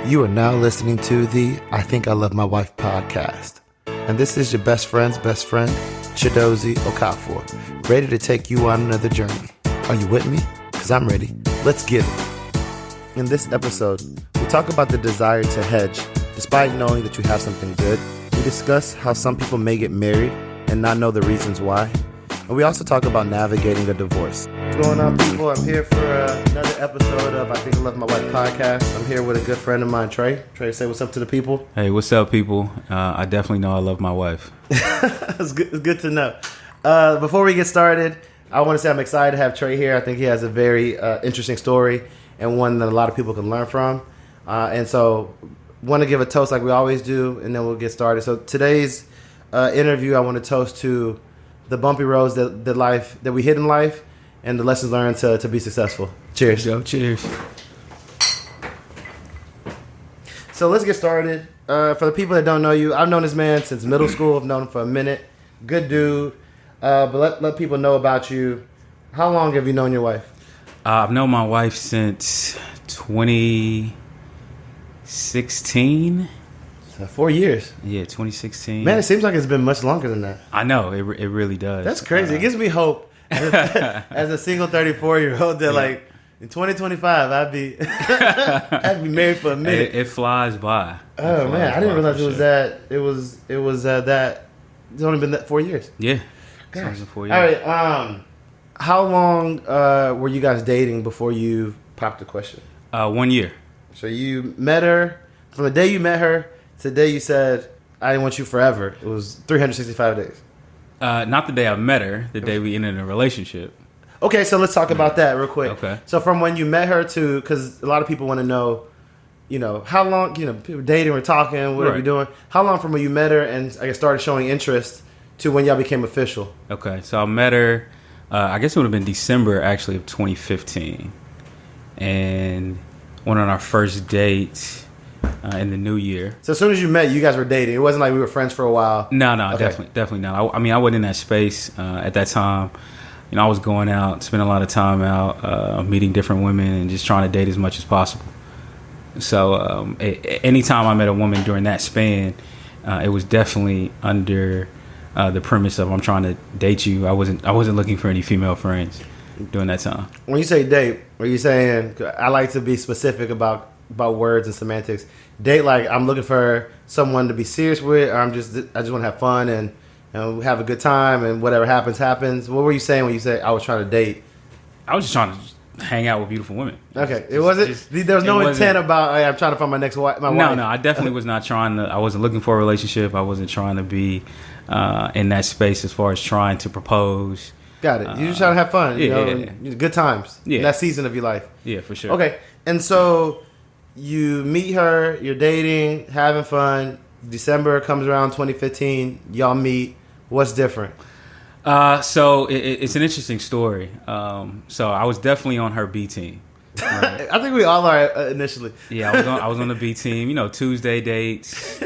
You are now listening to the I Think I Love My Wife podcast. And this is your best friend's best friend, Chidozie Okafor, ready to take you on another journey. Are you with me? Because I'm ready. Let's get it. In this episode, we talk about the desire to hedge, despite knowing that you have something good. We discuss how some people may get married and not know the reasons why. And we also talk about navigating a divorce. What's going on, people? I'm here for another episode of I Think I Love My Wife podcast. I'm here with a good friend of mine, Trey. Trey, say what's up to the people. Hey, what's up, people? I definitely know I love my wife. It's good to know. Before we get started, I want to say I'm excited to have Trey here. I think he has a very interesting story and one that a lot of people can learn from. And so want to give a toast like we always do, and then we'll get started. So today's interview, I want to toast to the bumpy roads that we hit in life and the lessons learned to be successful. Cheers. Yo, cheers. So let's get started. For the people that don't know you, I've known this man since middle school. I've known him for a minute. Good dude. But let people know about you. How long have you known your wife? I've known my wife since 2016. 4 years. Yeah, 2016. Man, it seems like it's been much longer than that. I know, it really does. That's crazy. It gives me hope as a single 34-year-old that like in 2025 I'd be married for a minute. It flies by. Oh man, I didn't realize it was that. It was that. It's only been that 4 years. Yeah. Gosh. 4 years. All right. How long were you guys dating before you popped the question? 1 year. So you met her from the day you met her to the day you said, "I want you forever." It was 365 days. Not the day I met her. The day we ended a relationship. Okay, so let's talk about that real quick. Okay. So from when you met her to, because a lot of people want to know, how long, people dating, we're talking, what are we doing? How long from when you met her and I guess started showing interest to when y'all became official? Okay, so I met her, I guess it would have been December, actually, of 2015. And went on our first date in the new year. So as soon as you met, you guys were dating. It wasn't like we were friends for a while. No, Okay. definitely not. I mean, I wasn't in that space at that time. I was going out, spending a lot of time out, meeting different women, and just trying to date as much as possible. So anytime I met a woman during that span, it was definitely under the premise of I'm trying to date you. I wasn't looking for any female friends during that time. When you say date, are you saying, I like to be specific about words and semantics, date like I'm looking for someone to be serious with, or I just want to have fun and have a good time and whatever happens? What were you saying when you said I was trying to date? I was just trying to hang out with beautiful women. Okay, there was no intent about, hey, I'm trying to find my next wife. No, I definitely was not trying to. I wasn't looking for a relationship. I wasn't trying to be in that space as far as trying to propose. Got it. You're just trying to have fun. Good times. Yeah. In that season of your life. Yeah, for sure. Okay, and so you meet her, you're dating, having fun. December comes around, 2015. Y'all meet. What's different? So it's an interesting story. So I was definitely on her B team. Right? I think we all are initially. Yeah, I was on the B team. Tuesday dates,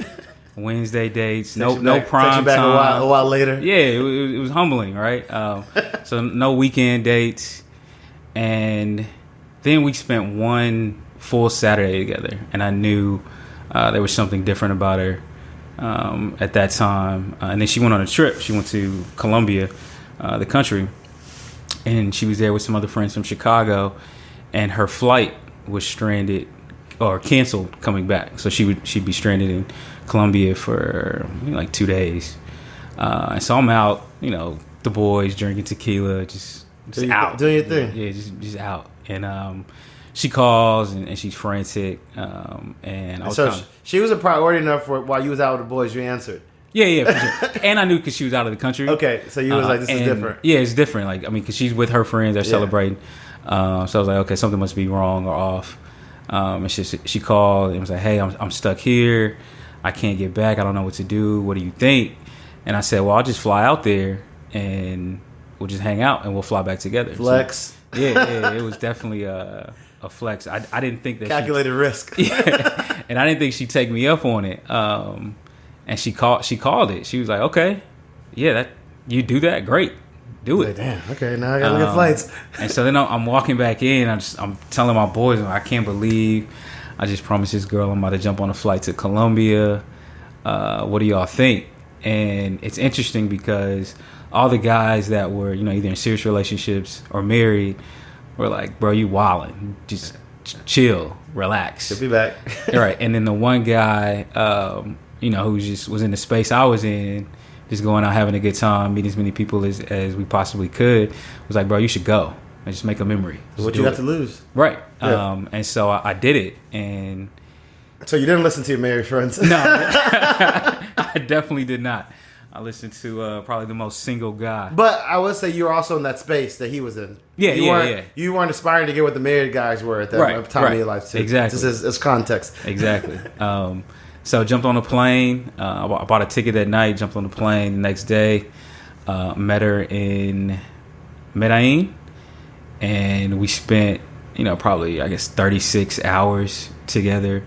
Wednesday dates. No Takes prime you back time. a while later. Yeah, it was humbling, right? So no weekend dates, and then we spent one full Saturday together, and I knew there was something different about her at that time. And then she went on a trip. She went to Colombia, the country, and she was there with some other friends from Chicago, and her flight was stranded or canceled coming back. So she'd be stranded in Colombia for like 2 days. And so I'm out, the boys drinking tequila, just out. Doing your thing. Yeah, just out. And she calls and she's frantic. And I was she was a priority enough for while you was out with the boys, you answered. Yeah, for sure. And I knew because she was out of the country. Okay, so you was like, this is different. Yeah, it's different. Because she's with her friends, they're celebrating. So I was like, okay, something must be wrong or off. And she called and was like, hey, I'm stuck here. I can't get back. I don't know what to do. What do you think? And I said, well, I'll just fly out there and we'll just hang out and we'll fly back together. Flex. So, yeah, it was definitely a flex. I didn't think that calculated risk. Yeah, and I didn't think she'd take me up on it. And she called it. She was like, okay, yeah, you do that, great. do it. Like, damn. Okay, now I gotta look at flights. And so then I'm walking back in. I'm telling my boys, I can't believe I just promised this girl I'm about to jump on a flight to Colombia. What do y'all think? And it's interesting because all the guys that were, either in serious relationships or married were like, bro, you wildin'. Just chill, relax. She'll be back. All right. And then the one guy, who just was in the space I was in, just going out having a good time, meeting as many people as we possibly could, was like, bro, you should go and just make a memory. What you got to lose? Right. Yeah. And so I did it. And so you didn't listen to your married friends? No, I definitely did not. I listened to probably the most single guy. But I would say you were also in that space that he was in. Yeah. You weren't aspiring to get what the married guys were at that time of your life, too. Exactly. Just as context. Exactly. So jumped on a plane. I bought a ticket that night, jumped on the plane the next day, met her in Medellin, and we spent, probably, 36 hours together,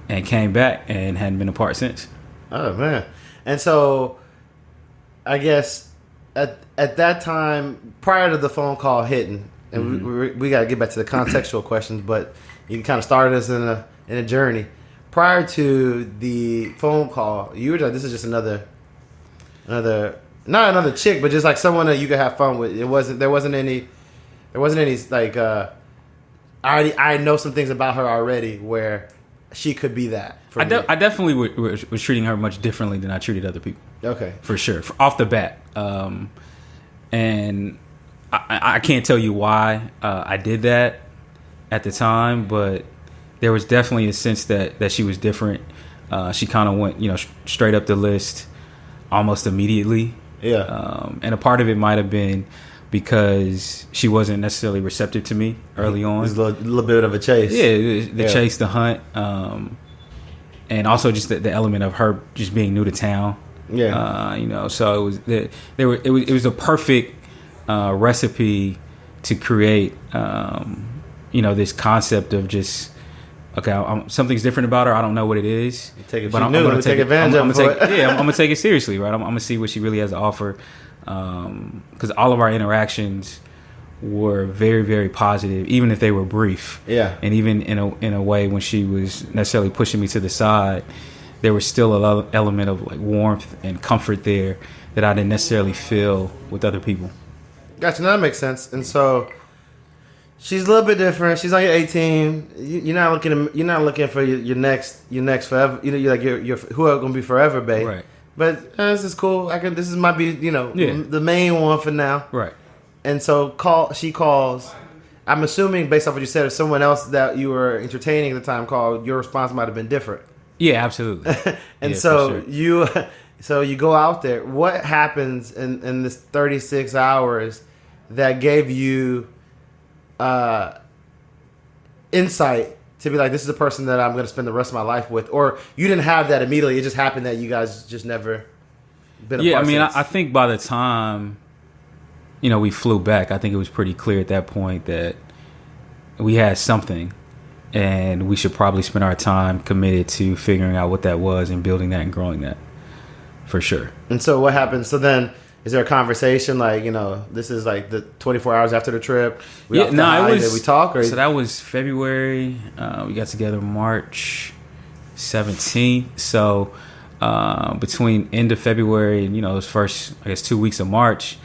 and came back and hadn't been apart since. Oh, man. And so, I guess, at that time, prior to the phone call hitting, and we got to get back to the contextual questions, but you kind of started us in a journey. Prior to the phone call, you were like, this is just another, not another chick, but just like someone that you could have fun with. There wasn't any like, I know some things about her already where she could be that. I definitely was treating her much differently than I treated other people. Okay. For sure. Off the bat. And I can't tell you why I did that at the time, but there was definitely a sense that she was different. She kind of went, straight up the list almost immediately. Yeah. And a part of it might have been because she wasn't necessarily receptive to me early on. It was a little bit of a chase. Yeah, the chase, the hunt, and also just the element of her just being new to town. Yeah, so it was a perfect recipe to create, this concept of just something's different about her. I don't know what it is, but I'm going to take advantage of it. I'm going to take it seriously, right? I'm going to see what she really has to offer. Because all of our interactions were very, very positive, even if they were brief. Yeah. And even in a way when she was necessarily pushing me to the side, there was still a element of like warmth and comfort there that I didn't necessarily feel with other people. Gotcha. That makes sense. And so she's a little bit different. She's on your 18. You're not looking for your next forever. You're like your who are going to be forever, babe. Right. But this is cool. This might be the main one for now. Right. And so she calls. I'm assuming based off what you said, if someone else that you were entertaining at the time called, your response might have been different. Yeah, absolutely. And so you go out there. What happens in this 36 hours that gave you insight to be like, this is a person that I'm going to spend the rest of my life with? Or you didn't have that immediately. It just happened that you guys just never been apart. Yeah, I mean, I think by the time, we flew back, I think it was pretty clear at that point that we had something and we should probably spend our time committed to figuring out what that was and building that and growing that, for sure. And so what happened? So then, is there a conversation like, this is like the 24 hours after the trip? It was. Did we talk? Or? So that was February. We got together March 17th. So between end of February and, those first, 2 weeks of March,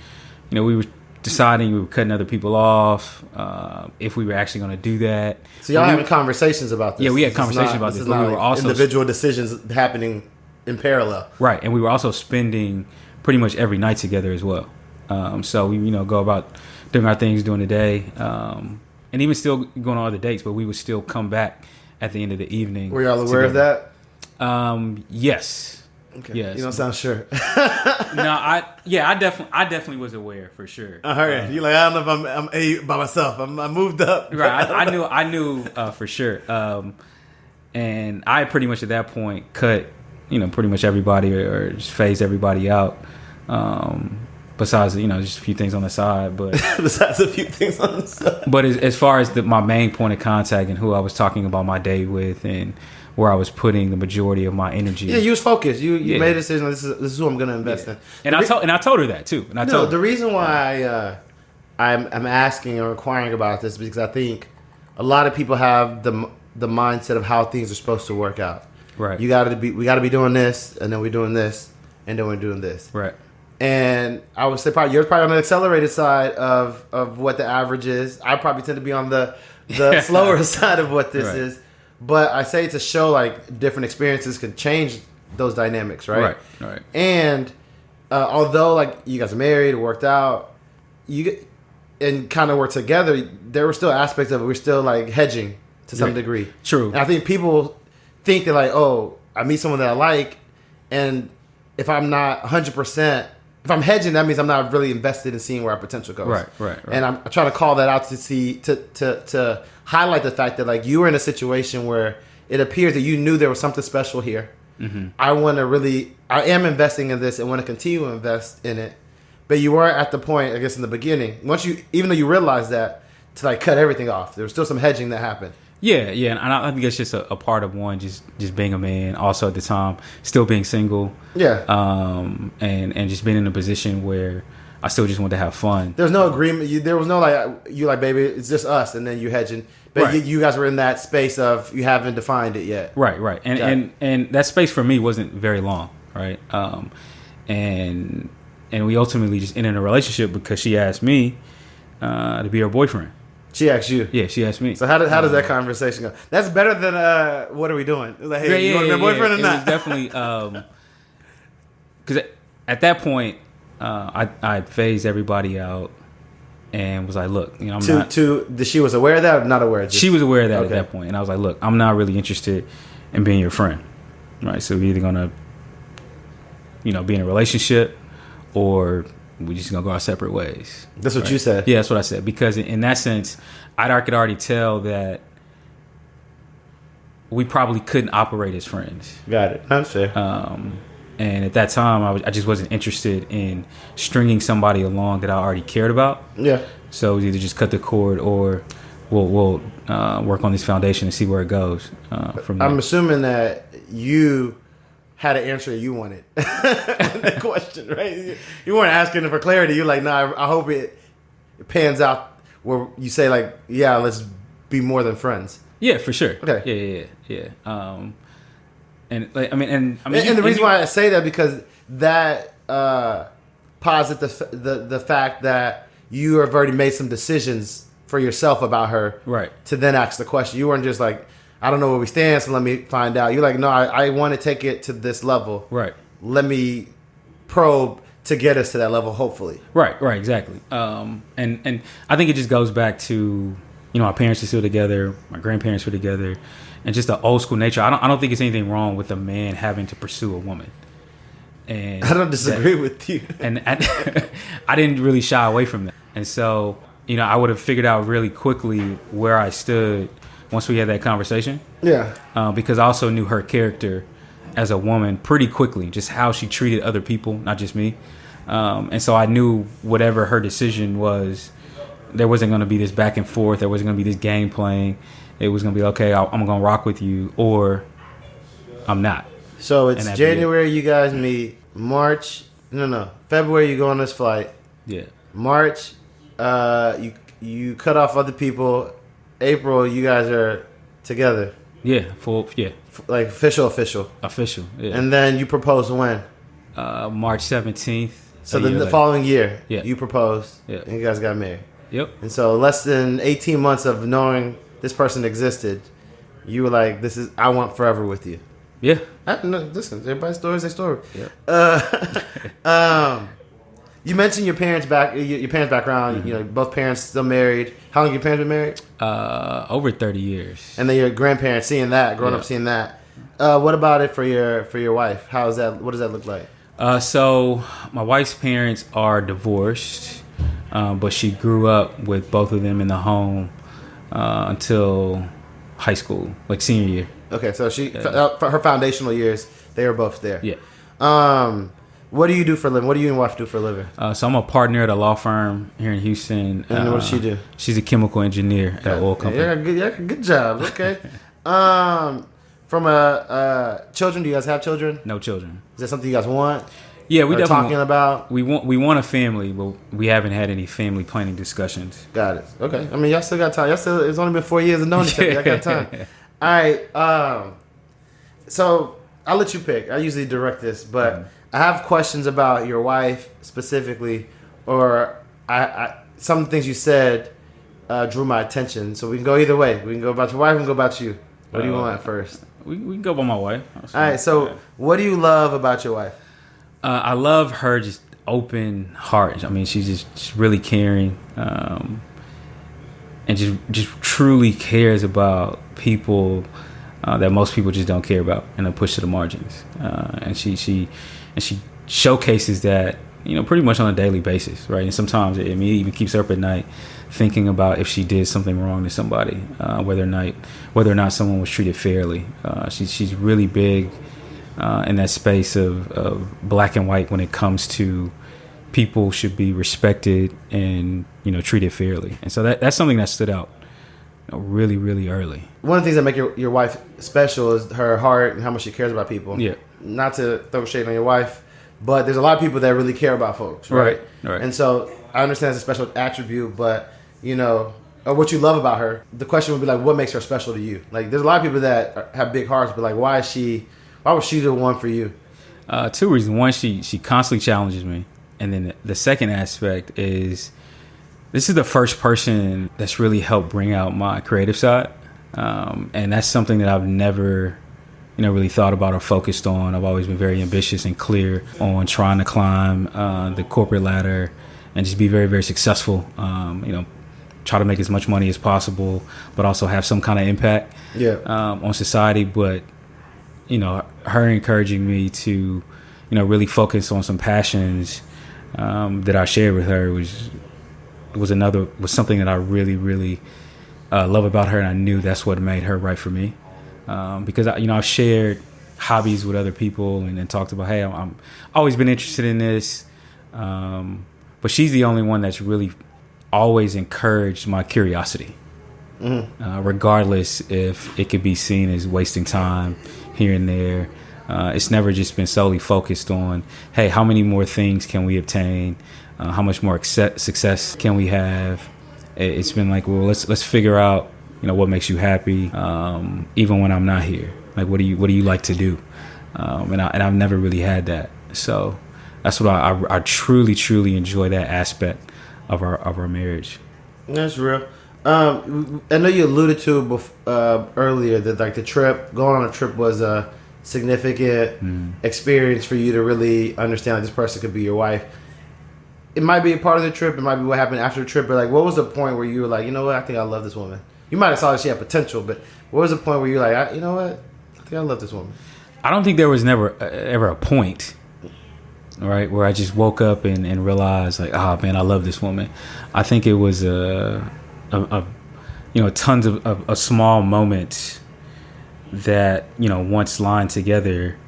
we were deciding we were cutting other people off, if we were actually going to do that. So y'all having conversations about this? Yeah, we had conversations about this. But we were also individual decisions happening in parallel. Right, and we were also spending pretty much every night together as well. So we, go about doing our things during the day, and even still going on other dates, but we would still come back at the end of the evening. Were y'all aware of that? Yes. Okay. Yes. You don't sound sure. No, I definitely was aware for sure. I heard you're like, I don't know if I'm A by myself. I moved up. Right. I knew for sure. And I pretty much at that point cut, pretty much everybody or just phased everybody out. Besides, just a few things on the side, but besides a few things on the side. But as far as my main point of contact and who I was talking about my day with and where I was putting the majority of my energy. Yeah, you was focused. You made a decision. This is who I'm going to invest in. And I told her that too. And I told her. The reason why I'm asking or inquiring about this is because I think a lot of people have the mindset of how things are supposed to work out. Right. We got to be doing this, and then we're doing this, and then we're doing this. Right. And I would say you're probably on the accelerated side of what the average is. I probably tend to be on the slower side of what this is. But I say to show like different experiences can change those dynamics, right? Right. And although like you guys are married, it worked out, and kind of work together, there were still aspects of it. We're still like hedging to some degree. True. And I think people think they're like, oh, I meet someone that I like, and if I'm not 100%, if I'm hedging, that means I'm not really invested in seeing where our potential goes. Right. And I'm trying to call that out to highlight the fact that like you were in a situation where it appears that you knew there was something special here. Mm-hmm. I am investing in this and want to continue to invest in it. But you were at the point, I guess, in the beginning, even though you realized that, to like cut everything off. There was still some hedging that happened. Yeah, and I think it's just a part of one, just being a man. Also at the time, still being single. Yeah. And just being in a position where I still just wanted to have fun. There's no agreement. There was no like, baby, it's just us, and then you hedging. But you guys were in that space of you haven't defined it yet. Right. And that space for me wasn't very long, right? And we ultimately just ended a relationship because she asked me to be her boyfriend. She asked you? Yeah, she asked me. So how does that conversation go? That's better than what are we doing? It was like, hey, you want to be a boyfriend or not? It was definitely because at that point I phased everybody out and was like, look, I'm not. She was aware of that or not aware of this? She was aware of that at that point, and I was like, look, I'm not really interested in being your friend, right? So we're either gonna, be in a relationship or we just gonna go our separate ways. That's what you said. Yeah, that's what I said. Because in that sense, I could already tell that we probably couldn't operate as friends. Got it. That's fair. And at that time, I just wasn't interested in stringing somebody along that I already cared about. Yeah. So it was either just cut the cord or we'll work on this foundation and see where it goes from there. I'm assuming that you had an answer you wanted. That question, right? You weren't asking for clarity. You're like, nah, I hope it pans out where you say like, yeah, let's be more than friends. Yeah, for sure. Okay. Yeah. And the reason why I say that because that posits the fact that you have already made some decisions for yourself about her, right? To then ask the question. You weren't just like, I don't know where we stand, so let me find out. You're like, no, I want to take it to this level. Right. Let me probe to get us to that level, hopefully. Right, exactly. And I think it just goes back to, our parents are still together, my grandparents were together, and just the old school nature. I don't think it's anything wrong with a man having to pursue a woman. And I don't disagree with you. And I didn't really shy away from that. And so, I would have figured out really quickly where I stood once we had that conversation. Yeah. Because I also knew her character as a woman pretty quickly, just how she treated other people, not just me. And so I knew whatever her decision was, there wasn't going to be this back and forth. There wasn't going to be this game playing. It was going to be, okay, I'm going to rock with you or I'm not. So it's January, you guys meet. February, you go on this flight. Yeah. March, you cut off other people. April, you guys are together. Yeah, like official. Official, yeah. And then you propose when? March 17th. So the following year, yeah, you proposed. Yeah. And you guys got married. Yep. And so less than 18 months of knowing this person existed, you were like, I want forever with you. Yeah. Listen, everybody's story is their story. Yeah. You mentioned your parents' background. Mm-hmm. Both parents still married. How long have your parents been married? Over 30 years. And then your grandparents growing up seeing that. What about it for your wife? How is that? What does that look like? So my wife's parents are divorced, but she grew up with both of them in the home until high school, like senior year. Okay, so for her foundational years, they were both there. Yeah. What do you do for a living? What do you and your wife do for a living? So I'm a partner at a law firm here in Houston. And what does she do? She's a chemical engineer at an oil company. Yeah, good job. Okay. From a children, do you guys have children? No children. Is that something you guys want? Yeah, we definitely talking about. We want a family, but we haven't had any family planning discussions. Got it. Okay. I mean, y'all still got time. It's only been 4 years of knowing each other. Y'all got time. All right. So I'll let you pick. I usually direct this, but I have questions about your wife specifically, or some things you said drew my attention. So we can go either way. We can go about your wife. We can go about you. What do you want first? We can go by my wife. All right. So what do you love about your wife? I love her just open heart. I mean, she's just really caring, and just truly cares about people that most people just don't care about, and are pushed to the margins. And she showcases that, pretty much on a daily basis, right? And sometimes it even keeps her up at night thinking about if she did something wrong to somebody, whether or not someone was treated fairly. She's really big in that space of black and white when it comes to people should be respected and treated fairly. And so that's something that stood out really, really early. One of the things that make your wife special is her heart and how much she cares about people. Yeah. Not to throw shade on your wife, but there's a lot of people that really care about folks, right? Right. And so I understand it's a special attribute, but or what you love about her. The question would be like, what makes her special to you? Like, there's a lot of people that have big hearts, but like, why was she the one for you? Two reasons. One, she constantly challenges me, and then the second aspect is this is the first person that's really helped bring out my creative side, and that's something that I've never really thought about or focused on. I've always been very ambitious and clear on trying to climb the corporate ladder and just be very, very successful. Try to make as much money as possible, but also have some kind of impact on society. But her encouraging me to really focus on some passions that I shared with her was something that I really, really love about her, and I knew that's what made her right for me. Because I've shared hobbies with other people and then talked about, hey, I'm always been interested in this, but she's the only one that's really always encouraged my curiosity, regardless if it could be seen as wasting time here and there. It's never just been solely focused on, hey, how many more things can we obtain? How much more success can we have? It's been like, well, let's figure out what makes you happy, even when I'm not here. Like, what do you like to do? And I've never really had that. So that's what I truly, truly enjoy, that aspect of our marriage. That's real. I know you alluded to earlier that like going on a trip was a significant experience for you to really understand that this person could be your wife. It might be a part of the trip. It might be what happened after the trip. But like, what was the point where you were like, you know what? I think I love this woman. You might have saw that she had potential, but what was the point where you were like, you know what? I think I love this woman. I don't think there was ever a point, right, where I just woke up and realized like, oh man, I love this woman. I think it was tons of small moments that once lined together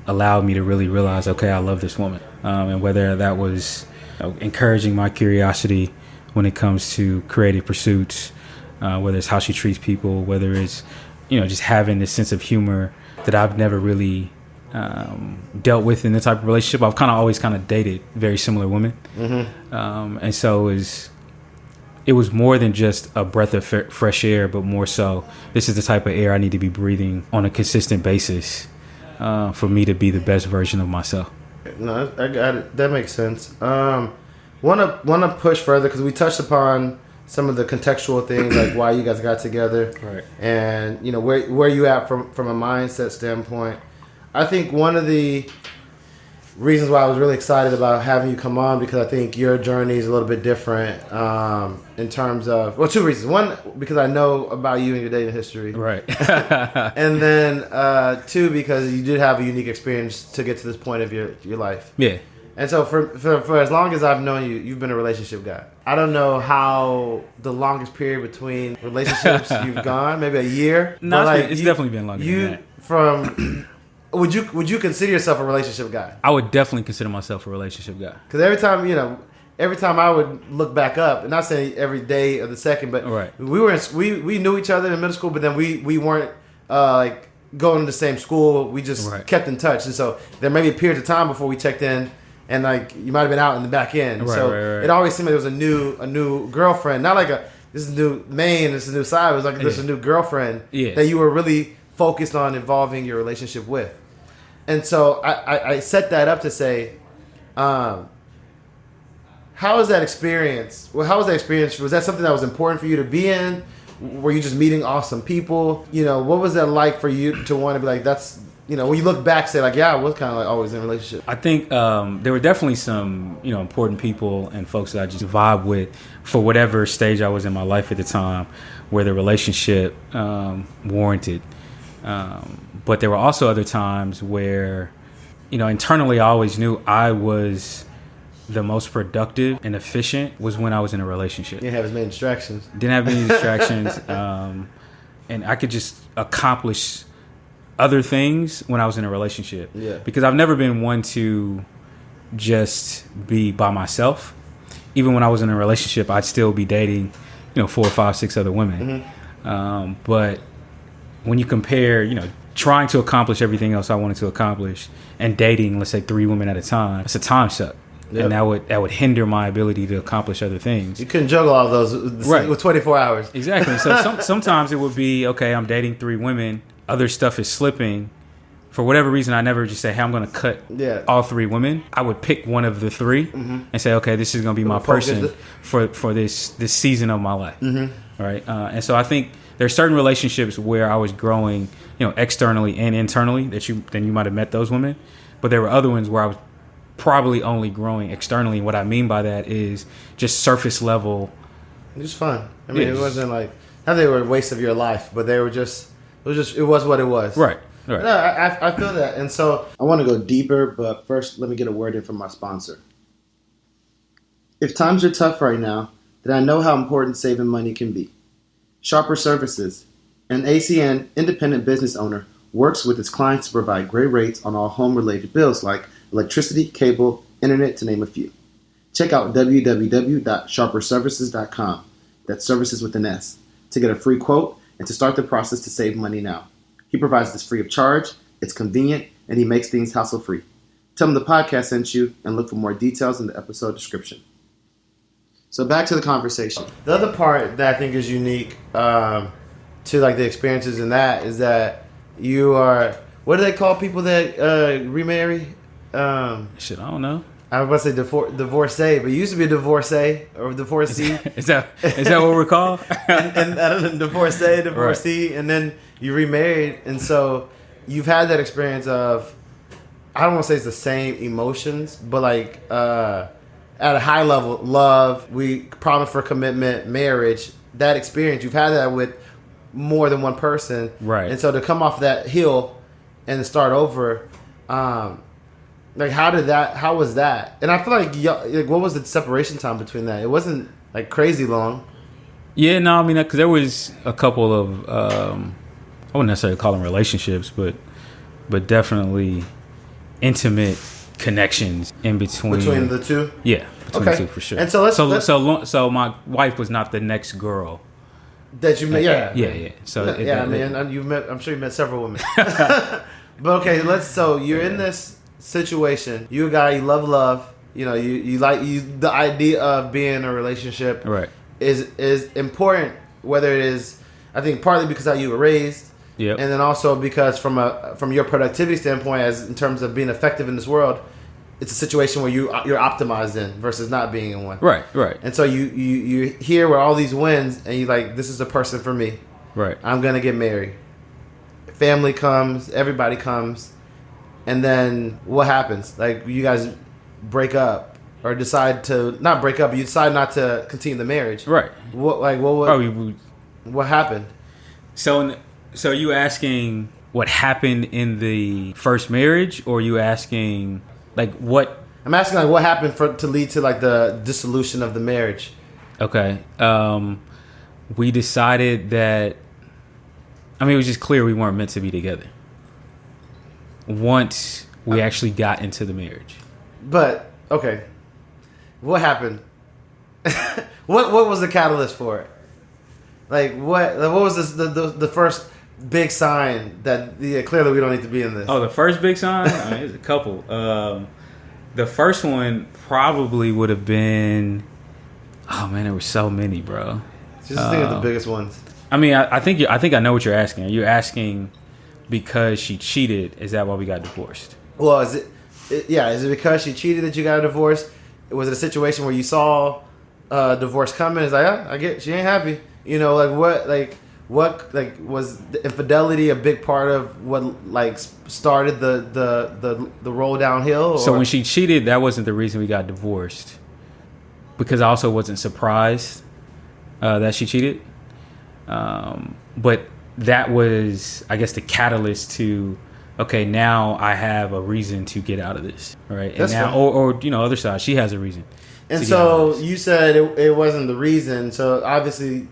allowed me to really realize, okay, I love this woman. And whether that was encouraging my curiosity when it comes to creative pursuits, whether it's how she treats people, whether it's just having this sense of humor that I've never really dealt with in this type of relationship. I've always dated very similar women, and so it was more than just a breath of fresh air, but more so, this is the type of air I need to be breathing on a consistent basis for me to be the best version of myself. No, I got it. That makes sense. Want to push further because we touched upon some of the contextual things, like why you guys got together, right? And where you at from a mindset standpoint. I think one of the reasons why I was really excited about having you come on, because I think your journey is a little bit different in terms of, well, two reasons. One, because I know about you and your dating history, right? And then two, because you did have a unique experience to get to this point of your life. Yeah. And so for as long as I've known you, you've been a relationship guy. I don't know how the longest period between relationships you've gone, maybe a year. No, it's definitely been longer than that. Would you consider yourself a relationship guy? I would definitely consider myself a relationship guy. Because every time I would look back up, and not saying every day of the second, but right. we knew each other in middle school, but then we weren't going to the same school. We just Right. kept in touch, and so there may be a period of time before we checked in, and like you might have been out in the back end. Right, So right. it always seemed like there was a new girlfriend, not like this is a new main, this is a new side. It was like there's a new girlfriend that you were really focused on involving your relationship with. And so I set that up to say, how was that experience? Well, how was that experience? Was that something that was important for you to be in? Were you just meeting awesome people? You know, what was that like for you to want to be like, that's, you know, when you look back, say like, yeah, I was kind of like always in a relationship. I think there were definitely some, you know, important people and folks that I just vibe with for whatever stage I was in my life at the time where the relationship warranted. But there were also other times where, you know, internally I always knew I was the most productive and efficient was when I was in a relationship. You didn't have as many distractions. Didn't have any distractions. And I could just accomplish other things when I was in a relationship. Yeah. Because I've never been one to just be by myself. Even when I was in a relationship, I'd still be dating, you know, 4 or 5, 6 other women. Mm-hmm. But when you compare, you know, trying to accomplish everything else I wanted to accomplish and dating, let's say 3 women at a time, it's a time suck. Yep. And that would hinder my ability to accomplish other things. You couldn't juggle all of those with 24 hours. Exactly. So sometimes it would be, okay, I'm dating 3 women, other stuff is slipping. For whatever reason, I never just say, hey, I'm going to cut all 3 women. I would pick one of the 3 and say, okay, this is going to be my person for this season of my life. Mm-hmm. Right. And so I think there's certain relationships where I was growing, you know, externally and internally then you might have met those women. But there were other ones where I was probably only growing externally. And what I mean by that is just surface level. It was fun. I mean, it wasn't like, not they were a waste of your life, but they were just, it was what it was. Right. Right. No, I feel that. And so I want to go deeper, but first let me get a word in from my sponsor. If times are tough right now, then I know how important saving money can be. Sharper Services, an ACN independent business owner, works with its clients to provide great rates on all home-related bills like electricity, cable, internet, to name a few. Check out www.sharperservices.com. That's services with an S. To get a free quote and to start the process to save money now. He provides this free of charge, it's convenient, and he makes things hassle-free. Tell him the podcast sent you and look for more details in the episode description. So back to the conversation. The other part that I think is unique to like the experiences in that is that you are, what do they call people that remarry? Shit, I don't know. I was about to say divorcee, but you used to be a divorcee or divorcee. Is that what we're called? and I don't know, divorcee, right. And then you remarried, and so you've had that experience of, I don't want to say it's the same emotions, but like at a high level, love, we promise for commitment, marriage, that experience, you've had that with more than one person. Right. And so to come off that hill and start over, like how was that? And I feel like what was the separation time between that? It wasn't like crazy long. Yeah, no, I mean, because there was a couple of, I wouldn't necessarily call them relationships, but definitely intimate connections in between the two. Yeah, between the two for sure. And so so my wife was not the next girl that you met. Yeah. So I'm sure you met several women. But okay, so you're in this situation. You're a guy, you love. You know, you like the idea of being in a relationship. Right. Is important, whether it is, I think partly because how you were raised, and then also because from your productivity standpoint, as in terms of being effective in this world, it's a situation where you're optimized in versus not being in one. Right. And so you here with all these wins, and you're like, this is the person for me. Right. I'm gonna get married. Family comes, everybody comes, and then what happens? Like you guys break up. Or decide to not break up, but you decide not to continue the marriage. Right. What happened? So you asking what happened in the first marriage, or you asking like what? I'm asking like what happened to lead to like the dissolution of the marriage. Okay. We decided that. I mean, it was just clear we weren't meant to be together. Once we actually got into the marriage. But okay. What happened? what was the catalyst for it? Like what was the first big sign that clearly we don't need to be in this? Oh, the first big sign? I mean, there's a couple. The first one probably would have been. Oh man, there were so many, bro. Just think of the biggest ones. I mean, I think I know what you're asking. Are you asking because she cheated? Is that why we got divorced? Well, is it because she cheated that you got a divorce? Was it a situation where you saw divorce coming? It's like, I get she ain't happy. You know, what was the infidelity a big part of what started the roll downhill? Or? So when she cheated, that wasn't the reason we got divorced. Because I also wasn't surprised that she cheated. But that was, I guess, the catalyst to, okay, now I have a reason to get out of this, right? And that's now, or other side, she has a reason. And so you said it wasn't the reason. So obviously,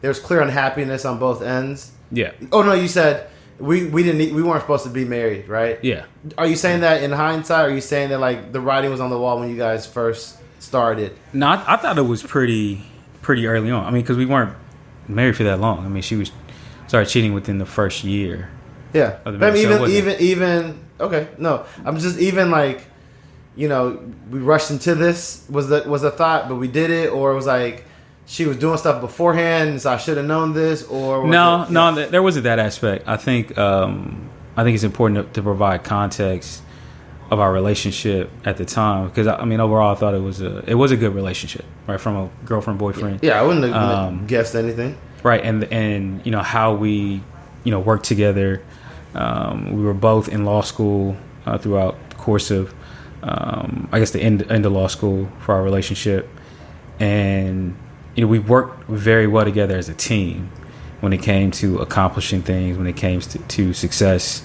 there's clear unhappiness on both ends. Yeah. Oh no, you said we weren't supposed to be married, right? Yeah. Are you saying that in hindsight? Or are you saying that the writing was on the wall when you guys first started? No, I thought it was pretty early on. I mean, because we weren't married for that long. I mean, she started cheating within the first year. Yeah, of the marriage. I mean, even okay. No, I'm just even we rushed into this was a thought, but we did it, or it was like she was doing stuff beforehand, so I should have known this, or there wasn't that aspect. I think it's important to provide context of our relationship at the time, because I mean overall I thought it was a good relationship, right, from a girlfriend boyfriend. Yeah, I wouldn't have guessed anything. Right, and how we worked together. We were both in law school throughout the course of I guess the end of law school for our relationship, and we worked very well together as a team when it came to accomplishing things, when it came to success.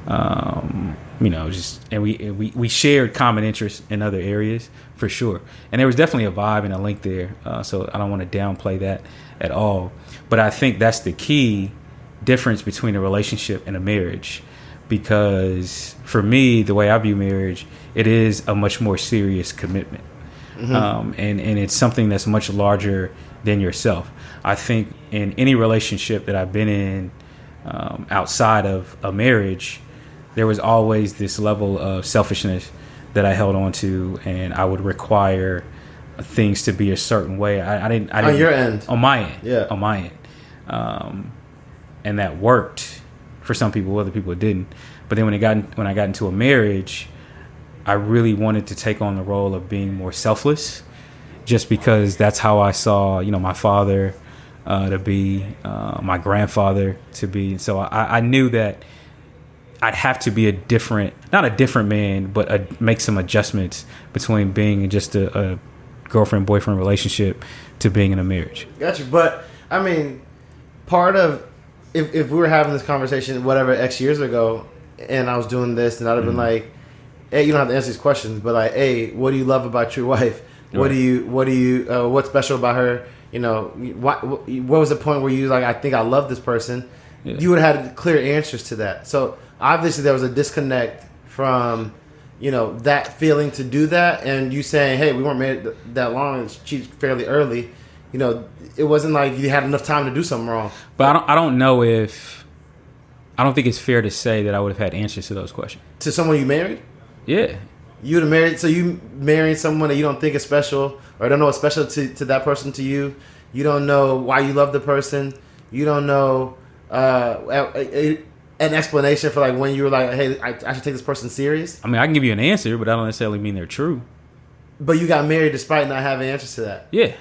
And we shared common interests in other areas for sure, and there was definitely a vibe and a link there. So I don't want to downplay that at all, but I think that's the key difference between a relationship and a marriage, because for me, the way I view marriage, it is a much more serious commitment. Mm-hmm. And it's something that's much larger than yourself. I think in any relationship that I've been in outside of a marriage, there was always this level of selfishness that I held on to, and I would require things to be a certain way. I didn't on your end, on my end, yeah, on my end, and that worked for some people. Other people it didn't. But then when I got into a marriage, I really wanted to take on the role of being more selfless, just because that's how I saw my father to be, my grandfather to be. And so I knew that I'd have to be not a different man, but make some adjustments between being just a girlfriend-boyfriend relationship to being in a marriage. Gotcha. But, I mean, part of, if we were having this conversation, whatever, X years ago, and I was doing this, and I'd have been like, hey, you don't have to answer these questions, but like, hey, what do you love about your wife? What do you, what's special about her? What was the point where you like, I think I love this person? Yeah. You would have had clear answers to that. So obviously there was a disconnect from, that feeling to do that, and you saying, hey, we weren't married that long, and she's fairly early. It wasn't like you had enough time to do something wrong. But I don't think it's fair to say that I would have had answers to those questions. To someone you married? Yeah. You would have married, so you married someone that you don't think is special, or don't know what's special to that person to you. You don't know why you love the person. You don't know an explanation for like when you were like, hey, I should take this person serious. I mean, I can give you an answer, but I don't necessarily mean they're true. But you got married despite not having answers to that. Yeah.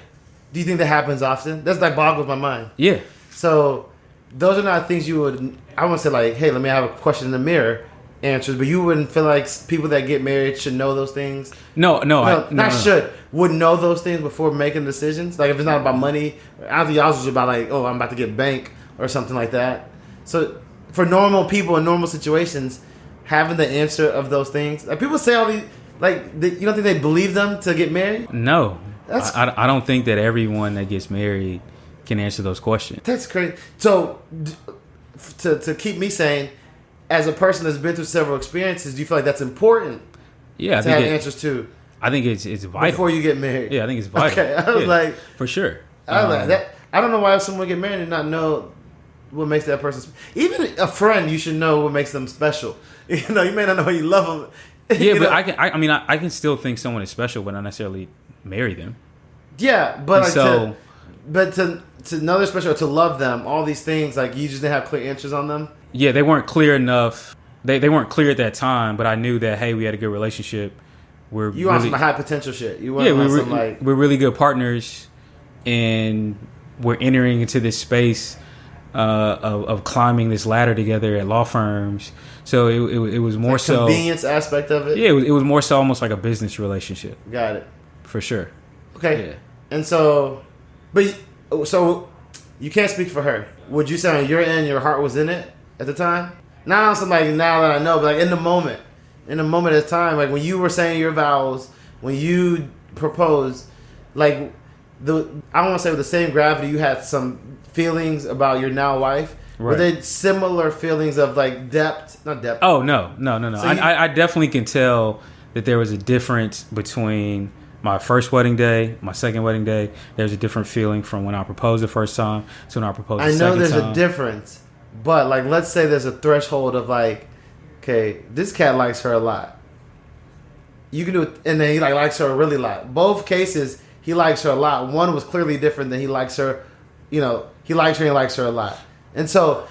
Do you think that happens often? That's like boggles my mind. Yeah. So those are not things you would, I wouldn't say like, hey, let me have a question in the mirror answers, but you wouldn't feel like people that get married should know those things? No. Would know those things before making decisions. Like if it's not about money, I don't think y'all was about like, oh, I'm about to get bank or something like that. So for normal people in normal situations, having the answer of those things, like people say all these, like you don't think they believe them to get married? No, I don't think that everyone that gets married can answer those questions. That's crazy. So to keep me sane, as a person that's been through several experiences, do you feel like that's important? Yeah, to have answers to. I think it's vital before you get married. Yeah, I think it's vital. Okay, I was like, for sure. I was like that. I don't know why someone would get married and not know what makes that person. Even a friend, you should know what makes them special. You know, you may not know you love them. Yeah, You but know? I can still think someone is special, but not necessarily marry them. Yeah, but like So- to know they're special, to love them, all these things, like you just didn't have clear answers on them. Yeah, they weren't clear enough. They weren't clear at that time, but I knew that, hey, we had a good relationship. We're You want some high potential shit. You want yeah, some like we're really good partners, and we're entering into this space of climbing this ladder together at law firms. So it was more so convenience aspect of it. Yeah, it was more so almost like a business relationship. Got it. For sure. Okay. Yeah. And so, so you can't speak for her. Would you say on your end, your heart was in it at the time? Not on somebody now that I know, but like in the moment of time, like when you were saying your vows, when you proposed, like I don't want to say with the same gravity, you had some feelings about your now wife. Right. Were they similar feelings of like depth? Not depth. Oh no. So I definitely can tell that there was a difference between my first wedding day, my second wedding day. There's a different feeling from when I proposed the first time to when I proposed the second time. I know there's a difference, but like let's say there's a threshold of like, okay, this cat likes her a lot. You can do it, and then he like likes her really a lot. Both cases, he likes her a lot. One was clearly different than he likes her. You know, he likes her and he likes her a lot. And so,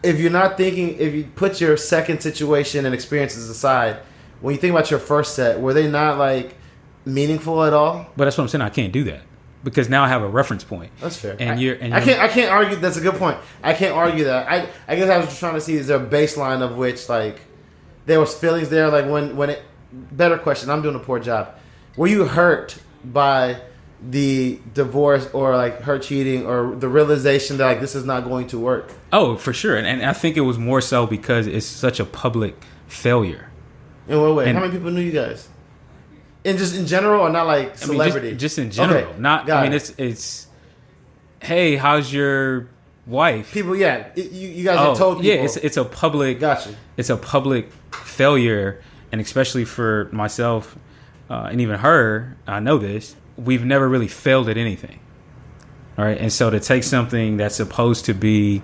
if you're not thinking, if you put your second situation and experiences aside, when you think about your first set, were they not like meaningful at all? But that's what I'm saying. I can't do that because now I have a reference point. That's fair. I can't argue. That's a good point. I can't argue that. I guess I was just trying to see, is there a baseline of which like there was feelings there, like when it. Better question. I'm doing a poor job. Were you hurt by the divorce or like her cheating or the realization that like this is not going to work? Oh, for sure. And I think it was more so because it's such a public failure. In what way? How many people knew you guys? And just in general, or not like celebrity? I mean, just in general. Okay. Not. I mean, it's. Hey, how's your wife? People, yeah. You guys have told people. Yeah, it's a public. Gotcha. It's a public failure, and especially for myself and even her, I know this. We've never really failed at anything. All right, and so to take something that's supposed to be,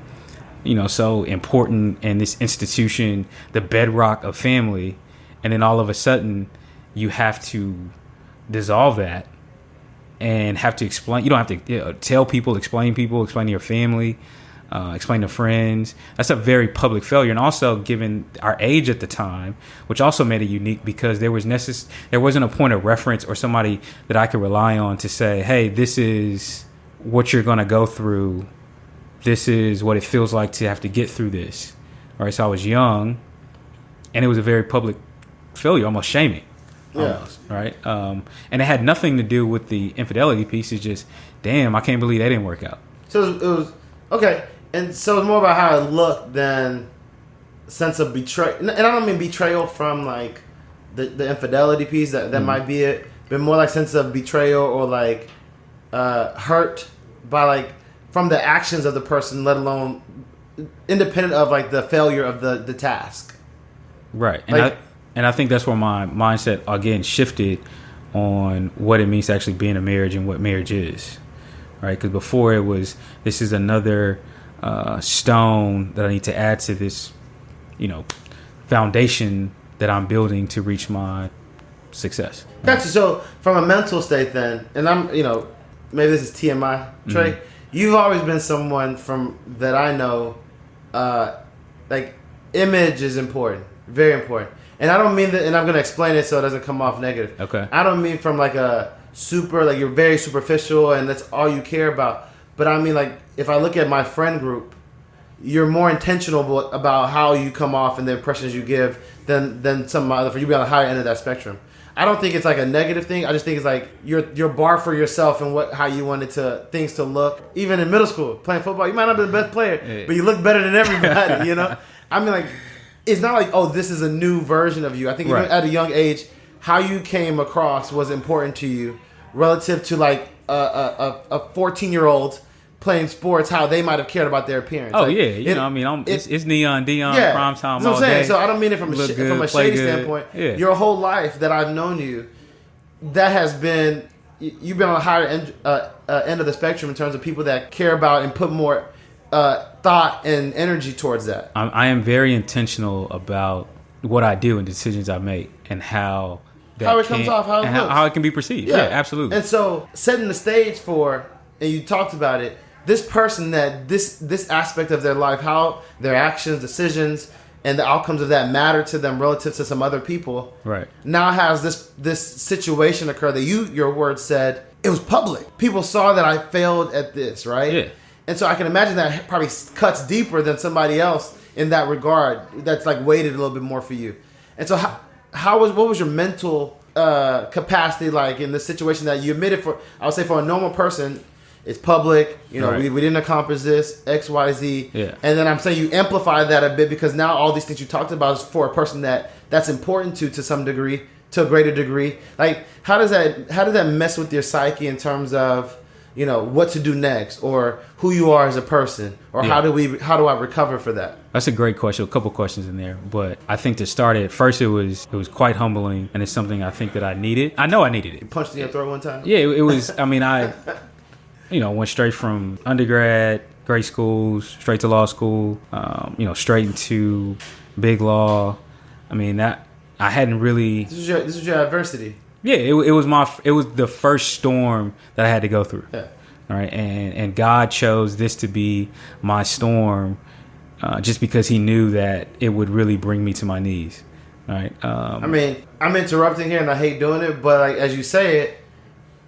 so important in this institution, the bedrock of family, and then all of a sudden you have to dissolve that and have to explain. You don't have to tell people, explain to your family, explain to friends. That's a very public failure. And also, given our age at the time, which also made it unique because there wasn't a point of reference or somebody that I could rely on to say, hey, this is what you're going to go through. This is what it feels like to have to get through this. All right, so I was young, and it was a very public failure, almost shaming. Almost, yeah. Right? And it had nothing to do with the infidelity piece. It's just, damn, I can't believe that didn't work out. So it was okay. And so it's more about how it looked than a sense of betrayal. And I don't mean betrayal from like the infidelity piece, that might be it, but more like sense of betrayal or like hurt by like from the actions of the person, let alone independent of like the failure of the task. Right. And I think that's where my mindset again shifted on what it means to actually be in a marriage and what marriage is. Right? Because before it was, this is another stone that I need to add to this, foundation that I'm building to reach my success. Gotcha. So from a mental state then, and I'm, maybe this is TMI, Trey, you've always been someone from that I know, like image is important, very important. And I don't mean that, and I'm going to explain it so it doesn't come off negative. Okay. I don't mean from like a super, like you're very superficial and that's all you care about. But I mean like if I look at my friend group, you're more intentional about how you come off and the impressions you give than some other. You be on the higher end of that spectrum. I don't think it's like a negative thing. I just think it's like your bar for yourself and how you wanted things to look. Even in middle school, playing football, you might not be the best player, but you look better than everybody. I mean like. It's not like, oh, this is a new version of you. I think even at a young age, how you came across was important to you relative to like a 14-year-old playing sports, how they might have cared about their appearance. Oh, like, yeah. it's Neon, Dion, prime time all day. So I don't mean it from a shady standpoint. Yeah. Your whole life that I've known you, that has been, you've been on the higher end of the spectrum in terms of people that care about and put more thought and energy towards that? I am very intentional about what I do and decisions I make and how it comes off, how it looks. How it can be perceived. Yeah, absolutely. And so setting the stage for, and you talked about it, this person that this aspect of their life, how their actions, decisions, and the outcomes of that matter to them relative to some other people. Right. Now has this situation occur that your words said it was public. People saw that I failed at this, right? Yeah. And so I can imagine that probably cuts deeper than somebody else in that regard. That's like weighted a little bit more for you. And so what was your mental capacity like in this situation that you admitted for? I would say for a normal person, it's public. Right. We didn't accomplish this X, Y, Z. Yeah. And then I'm saying you amplify that a bit because now all these things you talked about is for a person that's important to some degree, to a greater degree. Like how does that mess with your psyche in terms of what to do next, or who you are as a person, or how do I recover for that? That's a great question. A couple questions in there, but I think to start it first, it was quite humbling, and it's something I think that I needed. I know I needed it. You punched in your throat one time. Yeah, it was. I mean, I went straight from undergrad, great schools, straight to law school. Straight into big law. I mean that I hadn't really. This was your adversity. Yeah, it was the first storm that I had to go through. Yeah. All right, and God chose this to be my storm, just because He knew that it would really bring me to my knees. All right. I mean, I'm interrupting here, and I hate doing it, but like as you say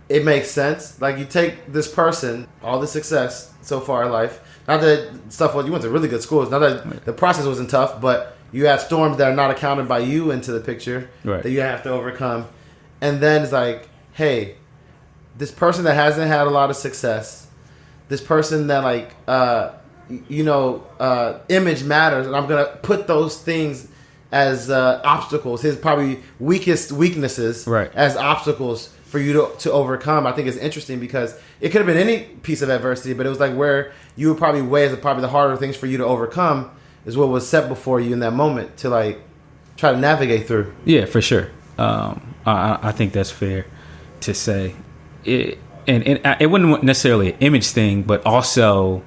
it makes sense. Like you take this person, all the success so far in life. Not that stuff. You went to really good schools. Not that the process wasn't tough, but you had storms that are not accounted by you into the picture that you have to overcome. And then it's like, hey, this person that hasn't had a lot of success, this person that image matters, and I'm gonna put those things as obstacles, his probably weakest weaknesses, as obstacles for you to overcome. I think it's interesting because it could have been any piece of adversity, but it was like where you would probably weigh as probably the harder things for you to overcome is what was set before you in that moment to like try to navigate through. Yeah, for sure. I think that's fair to say. It wasn't necessarily an image thing, but also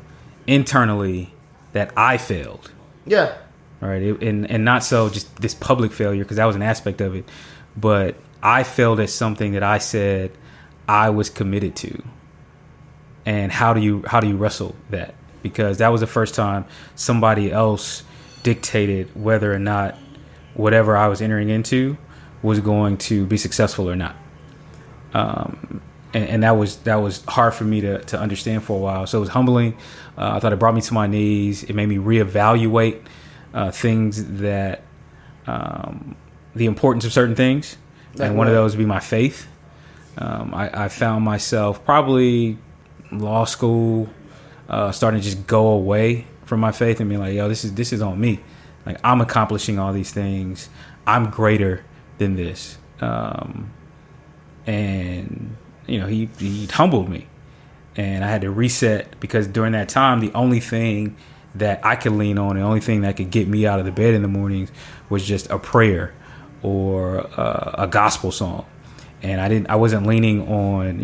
internally that I failed. Yeah. All right. And not so just this public failure, because that was an aspect of it, but I failed at something that I said I was committed to. And how do you wrestle that? Because that was the first time somebody else dictated whether or not whatever I was entering into was going to be successful or not. And that was hard for me to understand for a while. So it was humbling. I thought it brought me to my knees. It made me reevaluate things that the importance of certain things. And one of those would be my faith. I found myself probably law school starting to just go away from my faith and being like, yo, this is on me. Like I'm accomplishing all these things. I'm greater than this. And he humbled me, and I had to reset, because during that time the only thing that I could lean on, the only thing that could get me out of the bed in the mornings was just a prayer or a gospel song. And I wasn't leaning on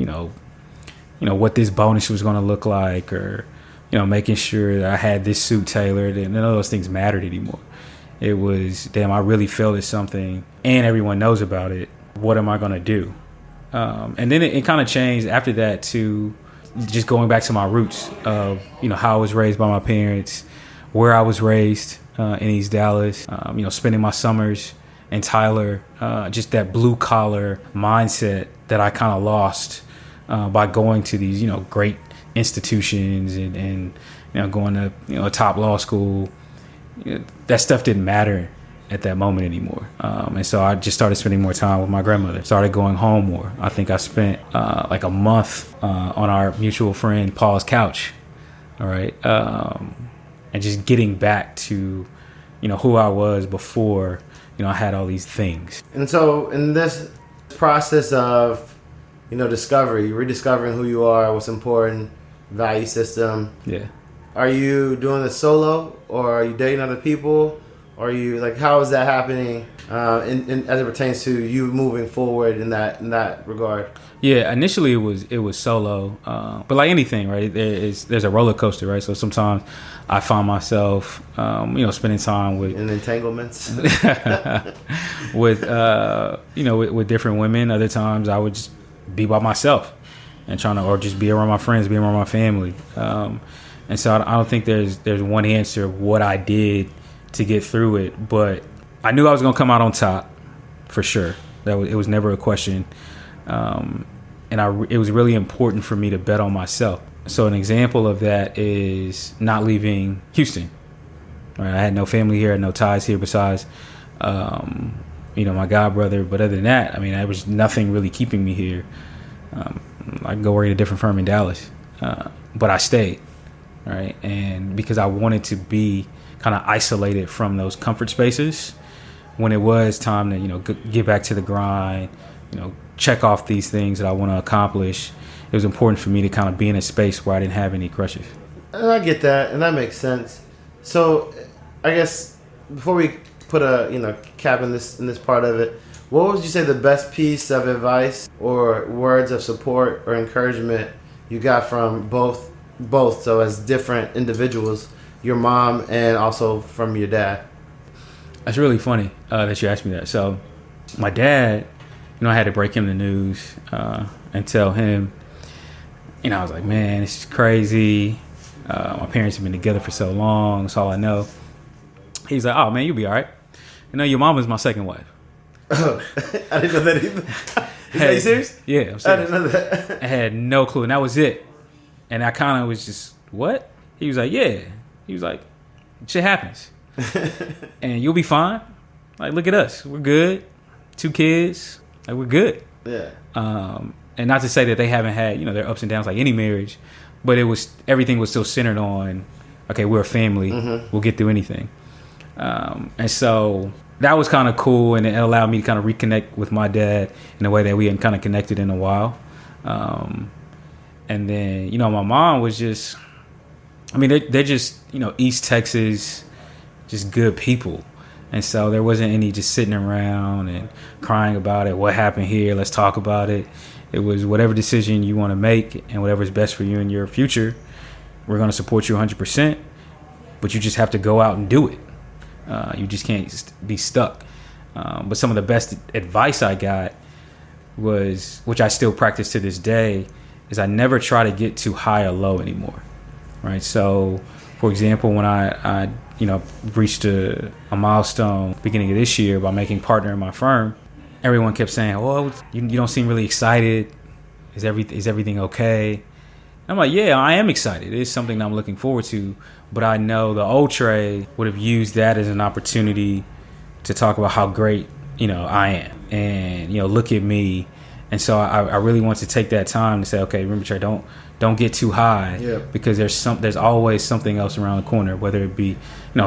what this bonus was going to look like, or making sure that I had this suit tailored, and none of those things mattered anymore. It was, damn, I really failed at something and everyone knows about it. What am I going to do? And then it kind of changed after that to just going back to my roots of, how I was raised by my parents, where I was raised in East Dallas, spending my summers in Tyler, just that blue collar mindset that I kind of lost by going to these, great institutions and going to, a top law school. That stuff didn't matter at that moment anymore. And so I just started spending more time with my grandmother, started going home more. I think I spent like a month on our mutual friend Paul's couch. All right. And just getting back to, who I was before, I had all these things. And so in this process of, discovery, rediscovering who you are, what's important, value system. Yeah. Are you doing this solo, or are you dating other people? Or are you how is that happening? as it pertains to you moving forward in that regard? Yeah, initially it was solo, but like anything, right? There's a roller coaster, right? So sometimes I find myself, spending time with in entanglements with with different women. Other times I would just be by myself and or just be around my friends, be around my family. And so I don't think there's one answer of what I did to get through it, but I knew I was gonna come out on top for sure. It was never a question. It was really important for me to bet on myself. So an example of that is not leaving Houston. Right? I had no family here, I had no ties here besides, my god brother. But other than that, there was nothing really keeping me here. I could go work at a different firm in Dallas, but I stayed, right? And because I wanted to be kind of isolated from those comfort spaces when it was time to, get back to the grind, check off these things that I want to accomplish. It was important for me to kind of be in a space where I didn't have any crutches. And I get that, and that makes sense. So, I guess before we put a cap in this part of it, what would you say the best piece of advice or words of support or encouragement you got from both? So as different individuals, your mom and also from your dad. That's really funny that you asked me that. So, my dad. I had to break him the news and tell him, I was like, man, this is crazy. My parents have been together for so long. That's all I know. He's like, oh, man, you'll be all right. Your mom is my second wife. Oh, I didn't know that either. Are you serious? Yeah, I'm serious. I didn't know that. I had no clue, and that was it. And I kind of was just, what? He was like, yeah. He was like, shit happens. And you'll be fine. Like, look at us. We're good. 2 kids. Like, we're good. Yeah. And not to say that they haven't had, their ups and downs like any marriage, but everything was still centered on, okay, we're a family. Mm-hmm. We'll get through anything. And so that was kind of cool, and it allowed me to kind of reconnect with my dad in a way that we hadn't kind of connected in a while. And then, my mom was just, they're just, East Texas, just good people. And so there wasn't any just sitting around and crying about it. What happened here? Let's talk about it. It was whatever decision you want to make and whatever is best for you in your future. We're going to support you 100%, but you just have to go out and do it. You just can't be stuck. But some of the best advice I got was, which I still practice to this day, is I never try to get too high or low anymore. Right? So, for example, when I reached a milestone beginning of this year by making partner in my firm, everyone kept saying, "Oh, you don't seem really excited. Is everything okay?" I'm like, "Yeah, I am excited. It is something that I'm looking forward to." But I know the old Trey would have used that as an opportunity to talk about how great I am, and look at me. And so I really want to take that time to say, okay, remember, Trey, don't get too high, because there's always something else around the corner, whether it be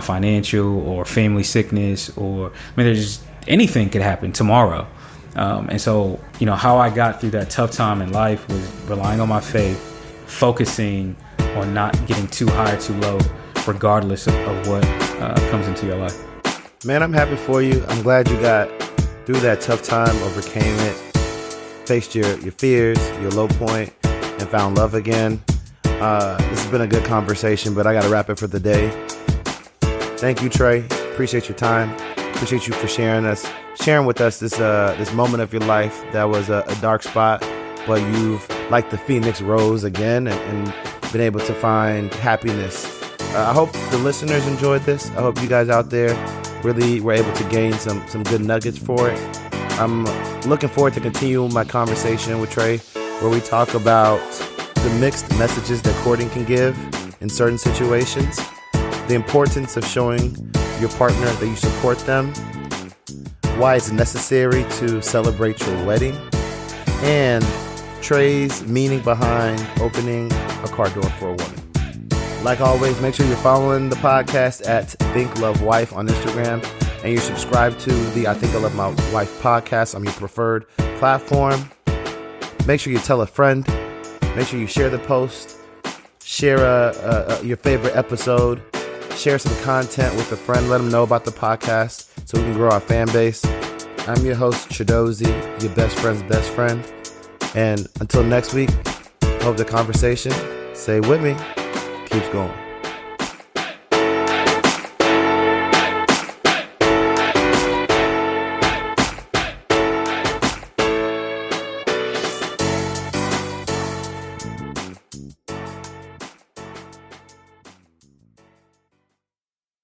financial or family sickness, or there's just anything could happen tomorrow. And so how I got through that tough time in life was relying on my faith, focusing on not getting too high or too low, regardless of what comes into your life. Man, I'm happy for you. I'm glad you got through that tough time, overcame it, faced your fears, your low point, and found love again. This has been a good conversation, but I got to wrap it for the day. Thank you, Trey. Appreciate your time. Appreciate you for sharing with us this moment of your life that was a dark spot, but you've, like the phoenix, rose again and been able to find happiness. I hope the listeners enjoyed this. I hope you guys out there really were able to gain some good nuggets for it. I'm looking forward to continue my conversation with Trey, where we talk about the mixed messages that courting can give in certain situations, the importance of showing your partner that you support them, why it's necessary to celebrate your wedding, and Trey's meaning behind opening a car door for a woman. Like always, make sure you're following the podcast at Think Love Wife on Instagram, and you're subscribed to the I Think I Love My Wife podcast on your preferred platform. Make sure you tell a friend. Make sure you share the post. Share your favorite episode. Share some content with a friend. Let them know about the podcast. so we can grow our fan base. I'm your host, Chidozie, your best friend's best friend. And until next week, hope the conversation, say with me, keeps going.